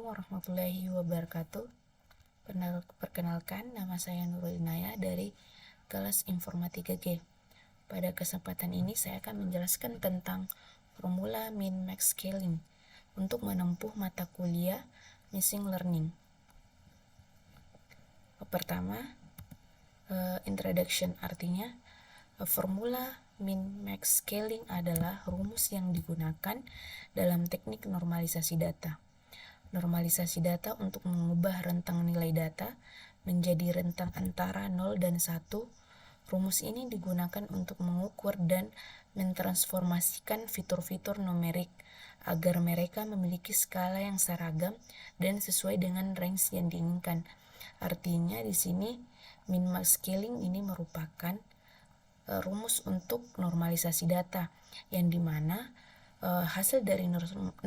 Assalamualaikum warahmatullahi wabarakatuh. Perkenalkan, nama saya Nurul Inaya dari kelas Informatika G. Pada kesempatan ini saya akan menjelaskan tentang formula min-max scaling untuk menempuh mata kuliah machine learning. Pertama, introduction, artinya formula min-max scaling adalah rumus yang digunakan dalam teknik normalisasi data. Normalisasi data untuk mengubah rentang nilai data menjadi rentang antara 0 dan 1. Rumus ini digunakan untuk mengukur dan mentransformasikan fitur-fitur numerik agar mereka memiliki skala yang seragam dan sesuai dengan range yang diinginkan. Artinya di sini min-max scaling ini merupakan rumus untuk normalisasi data yang dimana hasil dari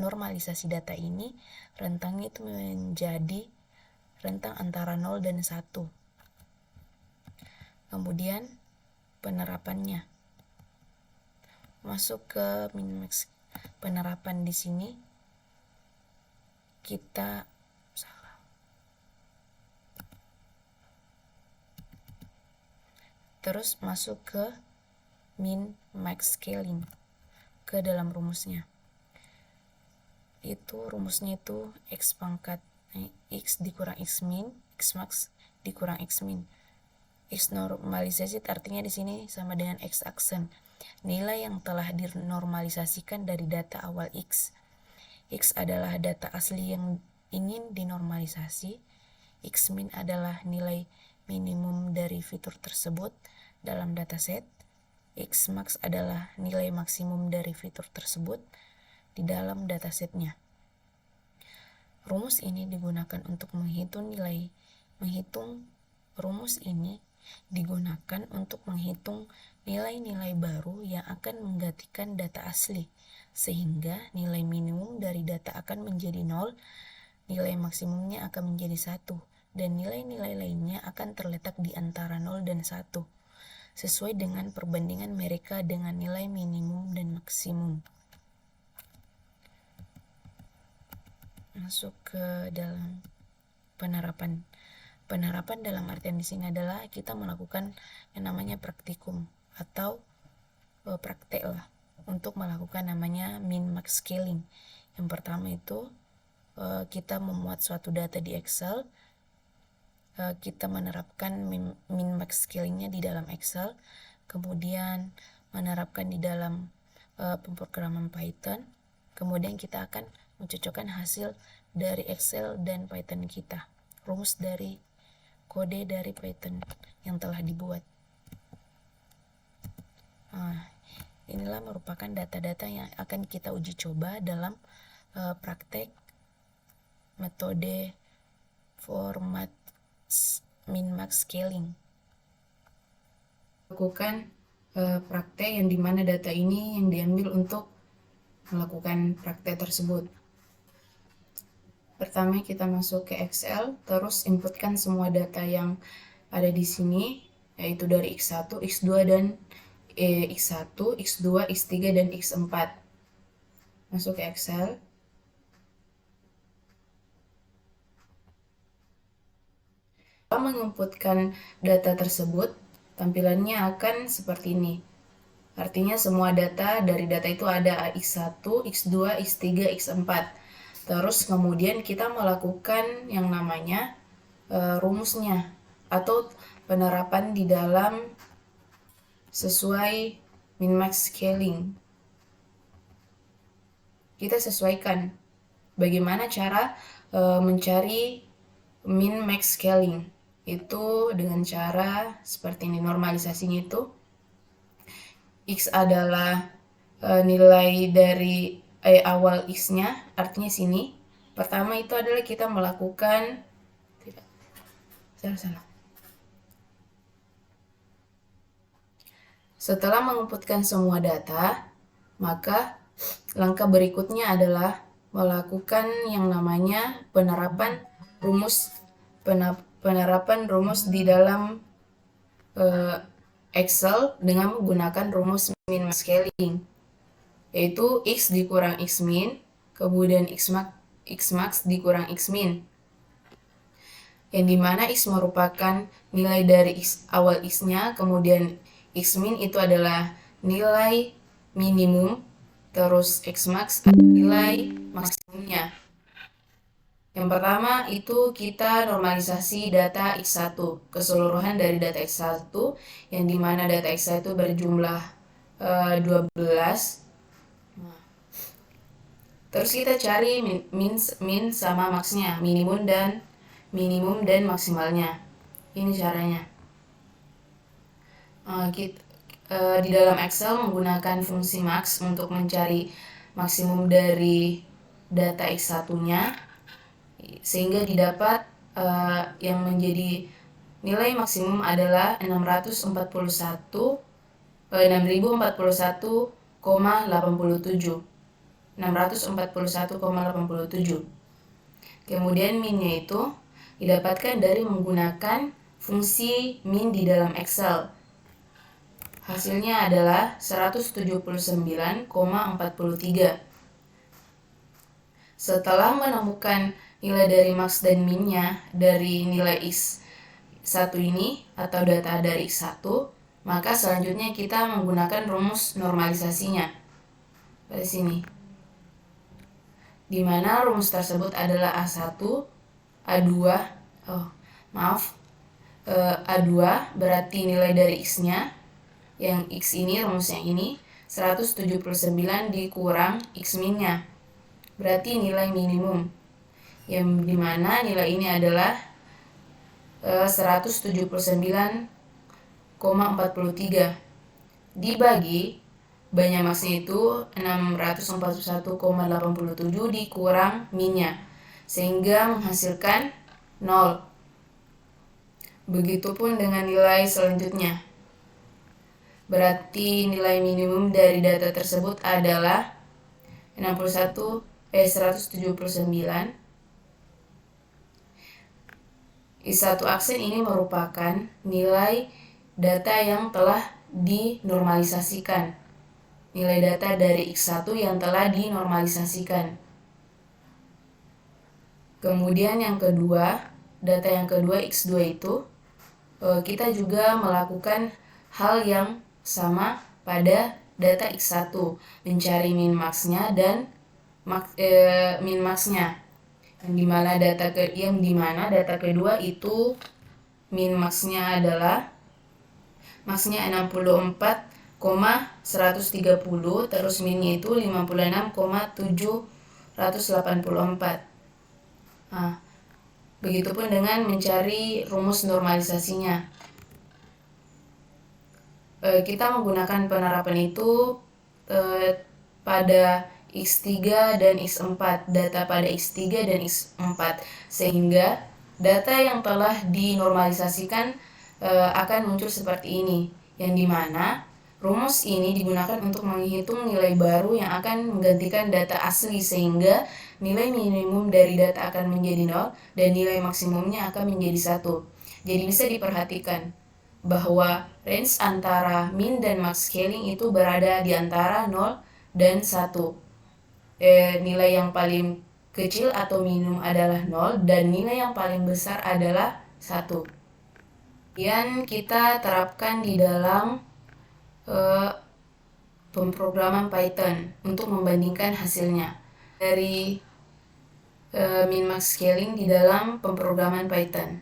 normalisasi data ini rentangnya itu menjadi rentang antara 0 dan 1. Kemudian penerapannya. Masuk ke min-max penerapan di sini kita terus masuk ke min-max scaling ke dalam rumusnya. Itu rumusnya itu x pangkat x dikurang x min, x max dikurang x min. X normalisasi artinya di sini sama dengan x aksen, nilai yang telah dinormalisasikan dari data awal x. X adalah data asli yang ingin dinormalisasi. X min adalah nilai minimum dari fitur tersebut dalam dataset. X max adalah nilai maksimum dari fitur tersebut di dalam datasetnya. Rumus ini digunakan untuk menghitung nilai-nilai baru yang akan menggantikan data asli, sehingga nilai minimum dari data akan menjadi 0, nilai maksimumnya akan menjadi 1, dan nilai-nilai lainnya akan terletak di antara 0 dan 1. Sesuai dengan perbandingan mereka dengan nilai minimum dan maksimum. Masuk ke dalam penerapan. Penerapan dalam artian di sini adalah kita melakukan yang namanya praktikum atau praktek lah untuk melakukan namanya min-max scaling. Yang pertama itu kita memuat suatu data di Excel. Kita menerapkan min-max scalingnya di dalam Excel, kemudian menerapkan di dalam pemrograman Python, kemudian kita akan mencocokkan hasil dari Excel dan Python kita, rumus dari kode dari Python yang telah dibuat. Inilah merupakan data-data yang akan kita uji coba dalam praktek metode format min-max scaling. Lakukan praktek yang dimana data ini yang diambil untuk melakukan praktek tersebut. Pertama kita masuk ke Excel, terus inputkan semua data yang ada di sini, yaitu dari X1, X2 dan X1, X2, X3 dan X4. Masuk ke Excel. Setelah menginputkan data tersebut, tampilannya akan seperti ini. Artinya semua data dari data itu ada X1, X2, X3, X4. Terus kemudian kita melakukan yang namanya rumusnya atau penerapan di dalam sesuai min-max scaling. Kita sesuaikan bagaimana cara mencari min-max scaling. Itu dengan cara seperti ini. Normalisasinya itu X adalah nilai dari awal X-nya, artinya sini. Pertama itu adalah kita melakukan Setelah menginputkan semua data, maka langkah berikutnya adalah melakukan yang namanya penerapan rumus di dalam Excel dengan menggunakan rumus min-max scaling, yaitu X dikurang X min, kemudian X max Xmax dikurang Xmin, yang dimana X merupakan nilai dari awal X-nya, kemudian Xmin itu adalah nilai minimum, terus Xmax adalah nilai maksimumnya. Yang pertama itu kita normalisasi data X1, keseluruhan dari data X1, yang dimana data X1 itu berjumlah 12. Terus kita cari min sama maxnya, minimum dan maksimalnya. Ini caranya. Di dalam Excel menggunakan fungsi max untuk mencari maksimum dari data X1-nya, sehingga didapat yang menjadi nilai maksimum adalah 6041,87. 641,87. Kemudian minnya itu didapatkan dari menggunakan fungsi min di dalam Excel. Hasilnya adalah 179,43. Setelah menemukan nilai dari max dan minnya dari nilai X1 ini atau data dari X1, maka selanjutnya kita menggunakan rumus normalisasinya pada sini, di mana rumus tersebut adalah A2 berarti nilai dari X-nya, yang X ini rumusnya ini 179 dikurang X min-nya, berarti nilai minimum, yang dimana nilai ini adalah 179,43 dibagi banyak maksnya itu 641,87 dikurang minnya, sehingga menghasilkan 0. Begitupun dengan nilai selanjutnya. Berarti nilai minimum dari data tersebut adalah 179. I1 aksen ini merupakan nilai data yang telah dinormalisasikan. Nilai data dari X1 yang telah dinormalisasikan. Kemudian yang kedua, data yang kedua X2 itu kita juga melakukan hal yang sama pada data X1, mencari min maxnya dan min maxnya, yang dimana data kedua itu min maxnya adalah maxnya 64,130, terus minnya itu 56,784. Begitupun dengan mencari rumus normalisasinya. Kita menggunakan penerapan itu pada X3 dan X4, data pada X3 dan X4, sehingga data yang telah dinormalisasikan akan muncul seperti ini, yang dimana rumus ini digunakan untuk menghitung nilai baru yang akan menggantikan data asli, sehingga nilai minimum dari data akan menjadi 0 dan nilai maksimumnya akan menjadi 1. Jadi bisa diperhatikan bahwa range antara min dan max scaling itu berada di antara 0 dan 1. Nilai yang paling kecil atau minimum adalah 0 dan nilai yang paling besar adalah 1. Kemudian kita terapkan di dalam pemrograman Python untuk membandingkan hasilnya dari min-max scaling di dalam pemrograman Python.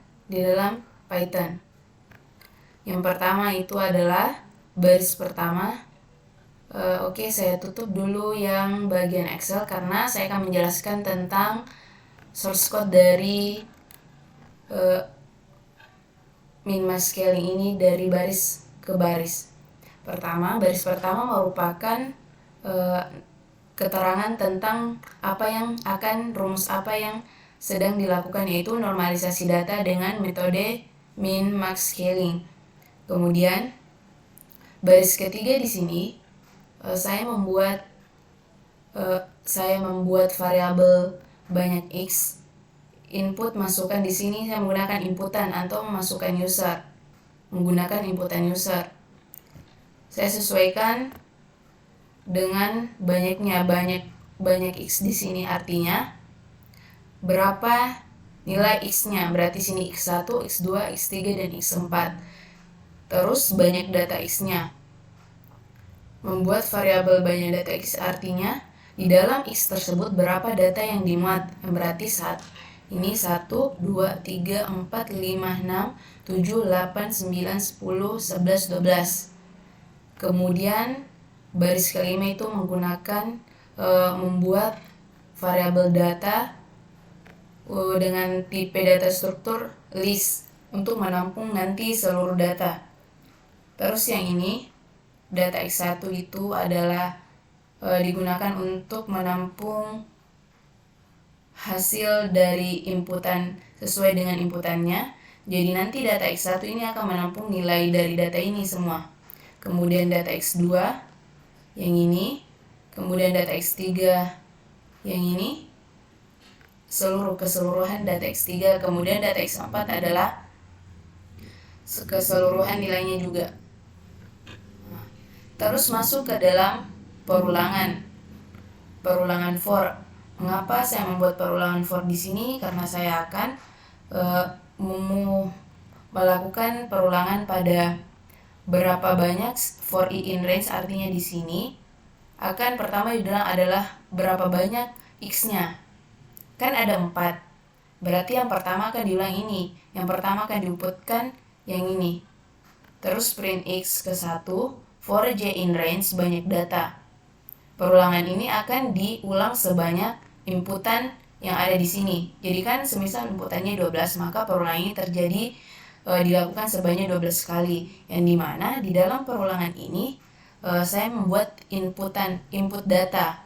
Yang pertama itu adalah baris pertama. Oke, saya tutup dulu yang bagian Excel karena saya akan menjelaskan tentang source code dari min-max scaling ini dari baris ke baris. Baris pertama merupakan keterangan tentang rumus apa yang sedang dilakukan, yaitu normalisasi data dengan metode min-max scaling. Kemudian baris ketiga di sini saya membuat variabel banyak X. Input masukkan di sini saya menggunakan inputan atau menggunakan inputan user. Saya sesuaikan dengan banyak X di sini, artinya berapa nilai X-nya. Berarti sini X1, X2, X3, dan X4. Terus banyak data X-nya. Membuat variabel banyak data X artinya di dalam X tersebut berapa data yang dimuat. Berarti ini 1, 2, 3, 4, 5, 6, 7, 8, 9, 10, 11, 12. Kemudian baris kelima itu menggunakan membuat variabel data dengan tipe data struktur list untuk menampung nanti seluruh data. Terus yang ini data X1 itu adalah digunakan untuk menampung hasil dari inputan sesuai dengan inputannya. Jadi nanti data X1 ini akan menampung nilai dari data ini semua. Kemudian data X2 yang ini, kemudian data X3 yang ini, keseluruhan data X3, kemudian data X4 adalah keseluruhan nilainya juga. Terus masuk ke dalam perulangan for. Mengapa saya membuat perulangan for di sini? Karena saya akan melakukan perulangan pada berapa banyak for i in range, artinya di sini akan pertama adalah berapa banyak X-nya. Kan ada 4. Berarti yang pertama akan diulang ini. Yang pertama akan diinputkan yang ini. Terus print X ke 1, for j in range banyak data. Perulangan ini akan diulang sebanyak inputan yang ada di sini. Jadi kan semisal inputannya 12, maka perulangan ini terjadi dilakukan sebanyak 12 kali. Yang dimana di dalam perulangan ini saya membuat input data.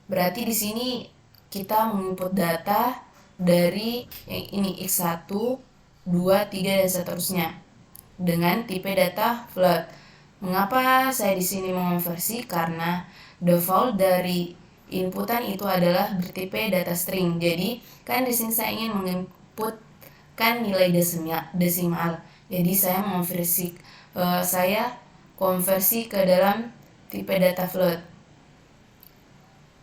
Berarti di sini kita menginput data dari yang ini X1, 2, 3 dan seterusnya dengan tipe data float. Mengapa saya di sini mengonversi? Karena default dari inputan itu adalah bertipe data string. Jadi kan di sini saya ingin menginputkan nilai desimal. Jadi saya konversi ke dalam tipe data float.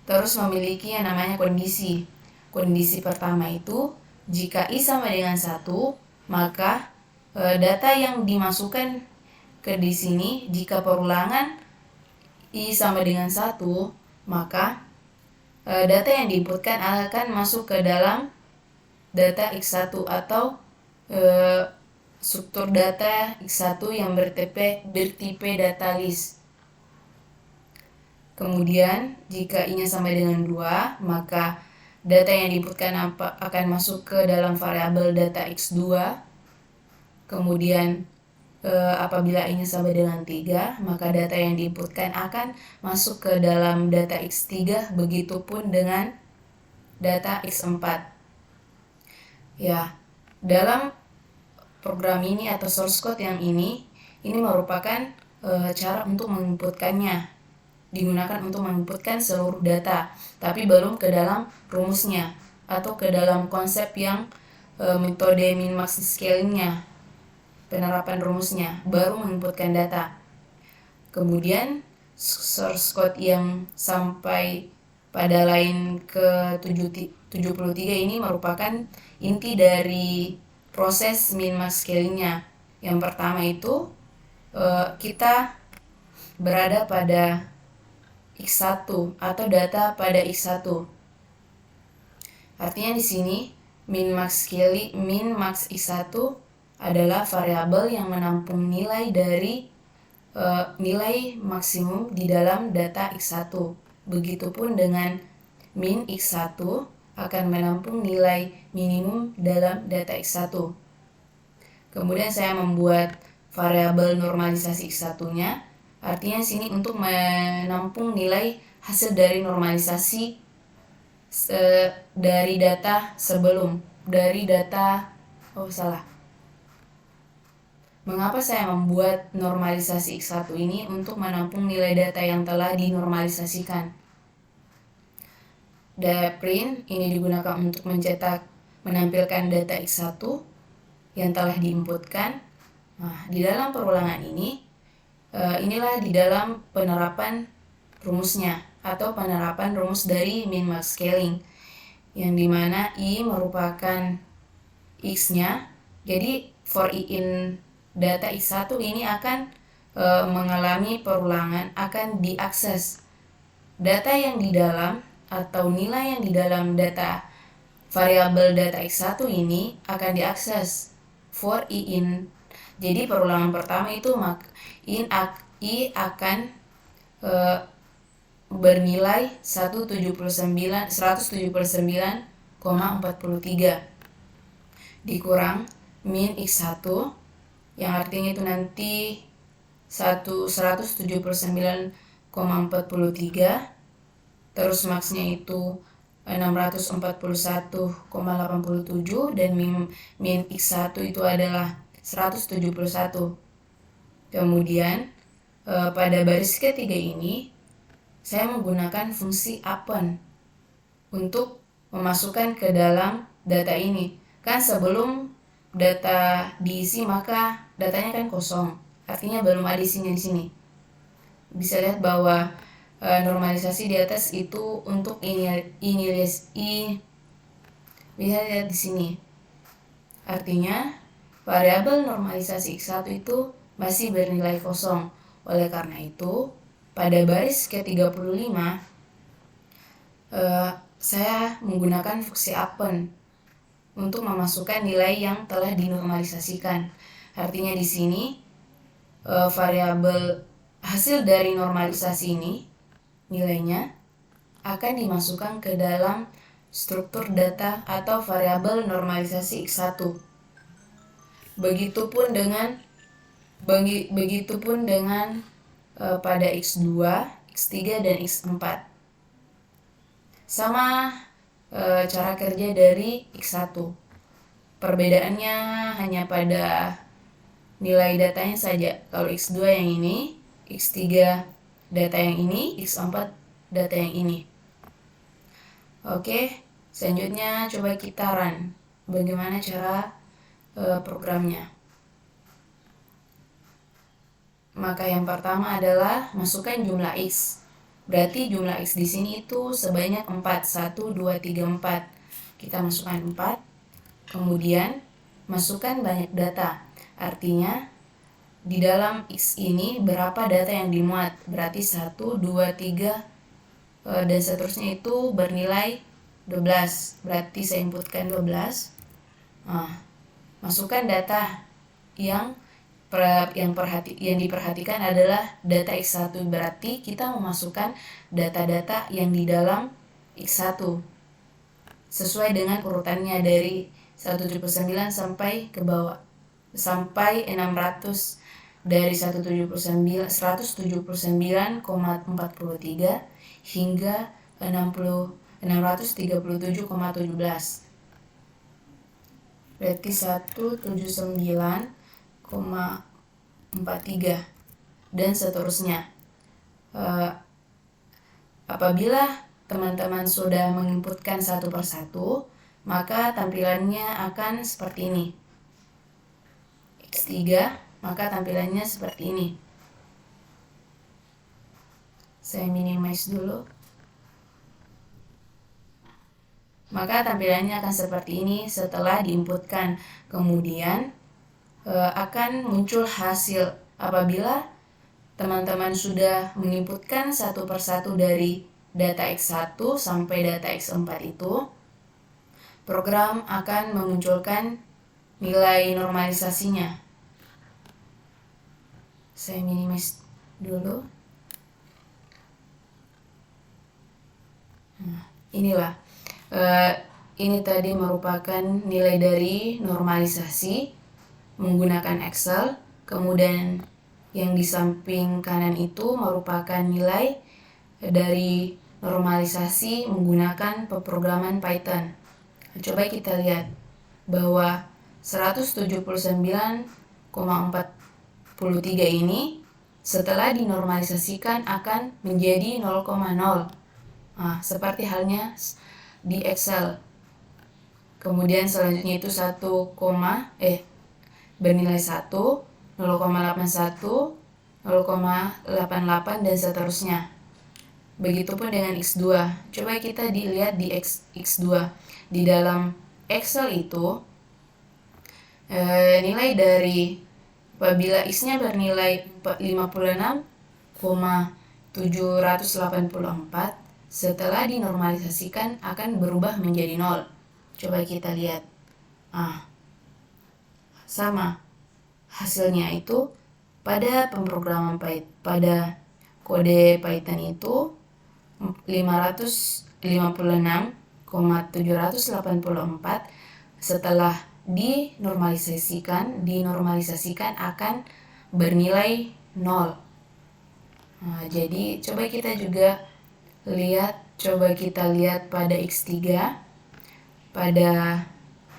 Terus memiliki yang namanya kondisi. Kondisi pertama itu jika i sama dengan 1, maka data yang dimasukkan ke di sini, jika perulangan i sama dengan 1, maka data yang diinputkan akan masuk ke dalam data X1 atau struktur data X1 yang bertipe data list. Kemudian jika i-nya sama dengan 2, maka data yang diinputkan akan masuk ke dalam variabel data X2. Kemudian apabila i-nya sama dengan 3, maka data yang diinputkan akan masuk ke dalam data X3, begitupun dengan data X4. Ya, dalam program ini atau source code yang ini merupakan cara untuk menginputkannya. Digunakan untuk menginputkan seluruh data, tapi belum ke dalam rumusnya atau ke dalam konsep yang metode min-max scalingnya, penerapan rumusnya, baru menginputkan data. Kemudian source code yang sampai pada line ke 73 ini merupakan inti dari proses min-max scalingnya. Yang pertama itu kita berada pada X1 atau data pada X1. Artinya di sini min-max X1 adalah variabel yang menampung nilai dari nilai maksimum di dalam data X1. Begitupun dengan min X1 akan menampung nilai minimum dalam data X1. Kemudian saya membuat variabel normalisasi X1-nya. Artinya sini untuk menampung nilai hasil dari normalisasi dari data sebelum, Mengapa saya membuat normalisasi X1 ini? Untuk menampung nilai data yang telah dinormalisasikan. Print ini digunakan untuk menampilkan data X1 yang telah diinputkan. Nah, di dalam perulangan ini, inilah di dalam penerapan rumusnya atau penerapan rumus dari min-max scaling. yang dimana I merupakan X-nya. Jadi for I in data X1 ini akan mengalami perulangan, akan diakses. Data yang di dalam atau nilai yang di dalam data variabel data X1 ini akan diakses for I in. Jadi perulangan pertama itu I akan bernilai 179,43 dikurang min X1 yang artinya itu nanti 179,43, terus maksnya itu 641,87 dan min X1 itu adalah 171. Kemudian pada baris ketiga ini saya menggunakan fungsi append untuk memasukkan ke dalam data ini. Kan sebelum data diisi maka datanya kan kosong, artinya belum ada isinya di sini. Bisa lihat bahwa normalisasi di atas itu untuk bisa lihat di sini. Artinya variabel normalisasi X1 itu masih bernilai kosong. Oleh karena itu, pada baris ke-35 saya menggunakan fungsi append untuk memasukkan nilai yang telah dinormalisasikan. Artinya di sini variabel hasil dari normalisasi ini nilainya akan dimasukkan ke dalam struktur data atau variabel normalisasi X1. Begitupun dengan pada X2, X3 dan X4. Sama cara kerja dari X1. Perbedaannya hanya pada nilai datanya saja. Kalau X2 yang ini, X3 data yang ini, X4 data yang ini. Oke, selanjutnya coba kita run. Bagaimana cara programnya? Maka yang pertama adalah masukkan jumlah X. Berarti jumlah X di sini itu sebanyak 4. 1, 2, 3, 4. Kita masukkan 4. Kemudian masukkan banyak data. Artinya di dalam X ini berapa data yang dimuat. Berarti 1, 2, 3 dan seterusnya itu bernilai 12. Berarti saya inputkan 12. Masukkan data yang diperhatikan adalah data X1. Berarti kita memasukkan data-data yang di dalam X1 sesuai dengan urutannya dari 179 sampai ke bawah, sampai 600, dari 179,43 hingga 637,17. Berarti 179,43 dan seterusnya. Apabila teman-teman sudah menginputkan satu persatu, maka tampilannya akan seperti ini. X3, maka tampilannya seperti ini. Saya minimize dulu. Maka tampilannya akan seperti ini setelah diinputkan. Kemudian akan muncul hasil apabila teman-teman sudah menginputkan satu persatu dari data X1 sampai data X4 itu, program akan memunculkan nilai normalisasinya. Saya minimize dulu. Inilah. Ini tadi merupakan nilai dari normalisasi menggunakan Excel. Kemudian yang di samping kanan itu merupakan nilai dari normalisasi menggunakan pemrograman Python. Coba kita lihat bahwa 179,43 ini setelah dinormalisasikan akan menjadi 0,0. Seperti halnya di Excel. Kemudian selanjutnya itu bernilai 1, 0,81, 0,88 dan seterusnya. Begitupun dengan X2. Coba kita dilihat di X2. Di dalam Excel itu nilai dari apabila X-nya bernilai 56,784, setelah dinormalisasikan akan berubah menjadi 0. Coba kita lihat. Sama hasilnya itu pada pemrograman pada kode Python itu 556,784 setelah dinormalisasikan akan bernilai 0. Jadi coba kita lihat pada X3 pada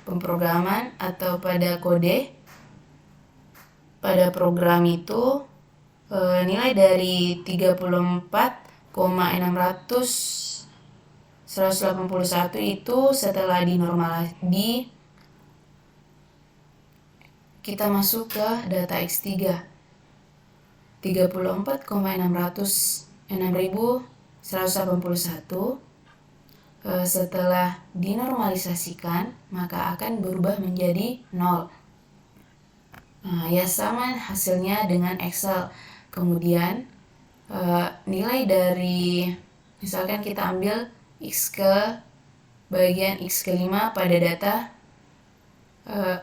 pemrograman atau pada kode. Pada program itu nilai dari 34,181 itu setelah kita masuk ke data X3 34,606.181 setelah dinormalisasikan maka akan berubah menjadi 0. Ya sama hasilnya dengan Excel. Kemudian nilai dari, misalkan kita ambil bagian X ke-5 pada data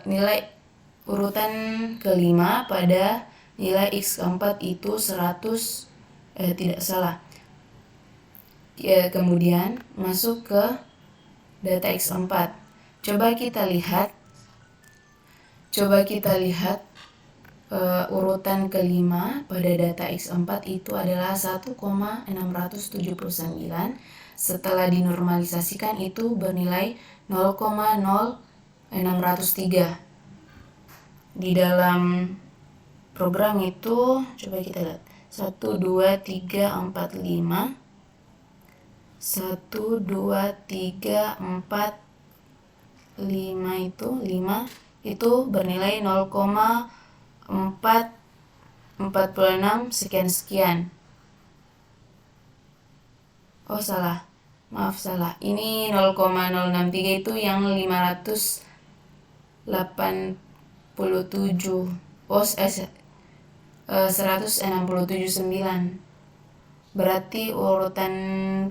nilai urutan ke-5 pada nilai X ke-4 itu 100 tidak salah. Kemudian masuk ke data X4. Coba kita lihat urutan ke-5 pada data X4 itu adalah 1,679. Setelah dinormalisasikan itu bernilai 0,0603. Di dalam program itu coba kita lihat 1, 2, 3, 4, 5 1, 2, 3, 4, 5 itu bernilai 0,446 sekian. Salah. Ini 0,063 itu yang 587. 167,9. Berarti urutan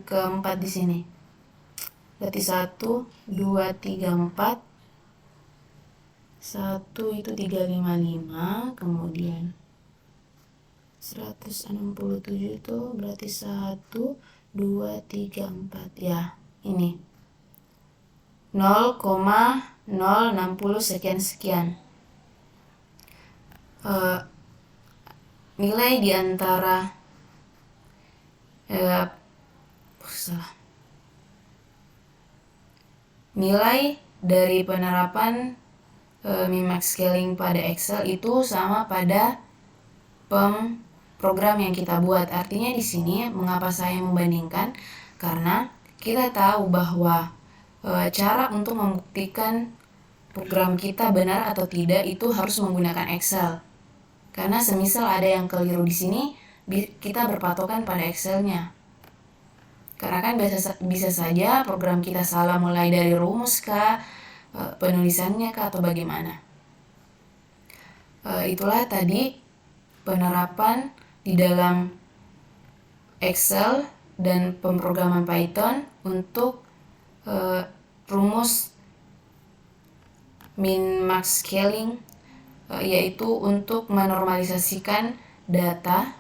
keempat di sini. Berarti 1, 2, 3, 4. 1 itu 355, kemudian 167 itu berarti 1, 2, 3, 4. Ya, ini 0,060 sekian. Nilai di antara nilai dari penerapan min-max scaling pada Excel itu sama pada program yang kita buat. Artinya di sini mengapa saya membandingkan? Karena kita tahu bahwa cara untuk membuktikan program kita benar atau tidak itu harus menggunakan Excel. Karena semisal ada yang keliru di sini, kita berpatokan pada Excelnya. Karena kan bisa saja program kita salah mulai dari rumus kah, penulisannya kah, atau bagaimana. Itulah tadi penerapan di dalam Excel dan pemrograman Python untuk rumus min-max scaling, yaitu untuk menormalisasikan data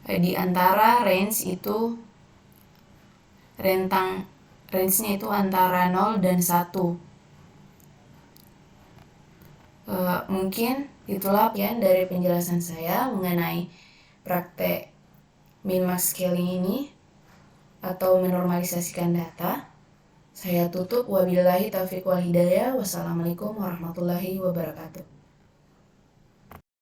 di antara range-nya itu antara 0 dan 1. Mungkin itulah ya dari penjelasan saya mengenai praktek min-max scaling ini atau menormalisasikan data. Saya tutup, wabillahi taufiq wal hidayah. Wassalamualaikum warahmatullahi wabarakatuh.